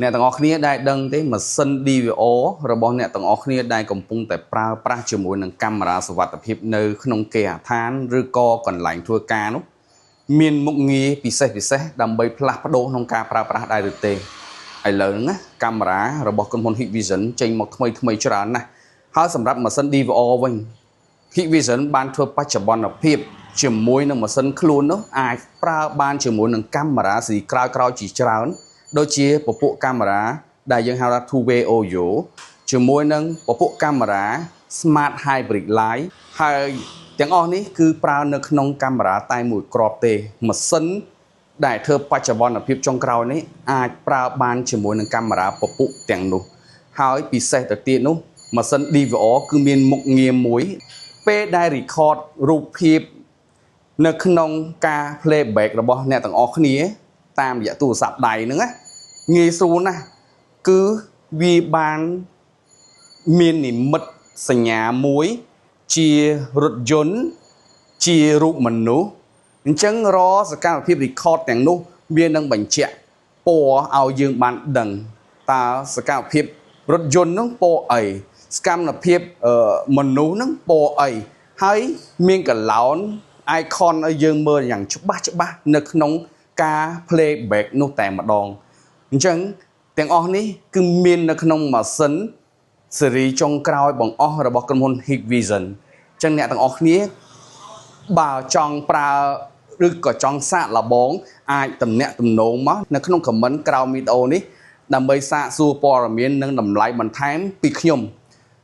អ្នកទាំងអស់គ្នាដែលដឹងទេម៉ាស៊ីន DVR របស់អ្នកទាំងអស់គ្នាដែលកំពុងតែប្រើប្រាស់ជាមួយនឹងកាមេរ៉ាសុវត្ថិភាពនៅក្នុងគេហដ្ឋានឬក៏កន្លែងធ្វើការនោះមានមុខងារពិសេសដើម្បីផ្លាស់ប្ដូរក្នុងការប្រើប្រាស់ដែរឬទេឥឡូវហ្នឹងណាកាមេរ៉ារបស់ក្រុមហ៊ុន Hikvision ចេញមកថ្មីច្រើនណាស់ហើយសម្រាប់ម៉ាស៊ីន DVR វិញ Hikvision បានធ្វើបច្ចុប្បន្នភាពជាមួយនឹងម៉ាស៊ីនខ្លួននោះអាចប្រើបានជាមួយនឹងកាមេរ៉ាស៊ីក្រោយជាច្រើនដូចជាពពួកកាមេរ៉ាដែលយើងហៅថា two-way audio ជាមួយនឹងពពួកកាមេរ៉ា Smart Hybrid Light ហើយទាំងអស់នេះគឺប្រើនៅក្នុងកាមេរ៉ាតែមួយគ្រាប់ទេម៉ាស៊ីនដែលធ្វើបច្ចុប្បន្នភាពចុងក្រោយនេះអាចប្រើបានជាមួយនឹងកាមេរ៉ាពពួកទាំងនោះហើយពិសេសទៅទៀតនោះម៉ាស៊ីន DVR គឺមានមុខងារមួយពេលដែល record រូបភាពនៅក្នុងការ playback របស់អ្នកទាំងអស់គ្នាតាមរយៈទូរស័ព្ទដៃហ្នឹងណាងាយស្រួលណាស់គឺវាបានមាននិមិត្តសញ្ញាមួយជារថយន្តជារូបមនុស្សអញ្ចឹងរសកម្មភាព record ទាំងនោះវានឹងបញ្ជាក់ពណ៌ឲ្យយើងបានដឹងតើសកម្មភាពរថយន្តហ្នឹងពណ៌អីសកម្មភាពមនុស្សហ្នឹងពណ៌អីហើយមានកឡោន icon ឲ្យយើងមើលយ៉ាងច្បាស់នៅក្នុងការ playback នោះតែម្ដងអញ្ចឹងទាំងអស់នេះគឺមាននៅក្នុងម៉ាស៊ីនស៊េរីចុងក្រោយបង្អស់របស់ក្រុមហ៊ុន Hikvision អញ្ចឹងអ្នកទាំងអស់គ្នាបើចង់ប្រើឬក៏ចង់សាកល្បងអាចទំនាក់ទំនងមកនៅក្នុង comment ក្រោមវីដេអូនេះដើម្បីសាកសួរព័ត៌មាននិងតម្លៃបន្ថែមពីខ្ញុំ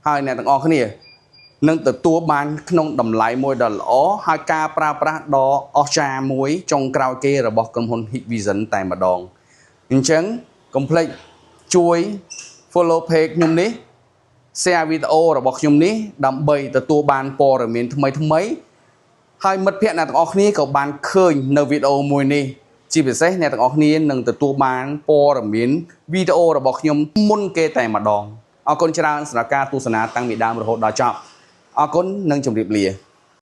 ហើយអ្នកទាំងអស់គ្នានឹងទទួលបានក្នុងតម្លៃមួយដ៏ល្អហើយការប្រើប្រាស់ដ៏អស្ចារ្យមួយចុងក្រោយគេរបស់ក្រុមហ៊ុន Hikvision តែម្ដងអញ្ចឹងកុំភ្លេចជួយ follow page ខ្ញុំនេះ share វីដេអូរបស់ខ្ញុំនេះដើម្បីទទួលបានព័ត៌មានថ្មីហើយមិត្តភ័ក្តិអ្នកទាំងអស់គ្នាក៏បានឃើញនៅវីដេអូមួយនេះជាពិសេសអ្នកទាំងអស់គ្នានឹងទទួលបានព័ត៌មានវីដេអូរបស់ខ្ញុំមុនគេតែម្ដងអរគុណច្រើនសម្រាប់ការទស្សនាតាំងពីដើមរហូតដល់ចប់អរគុណនិងជម្រាបលា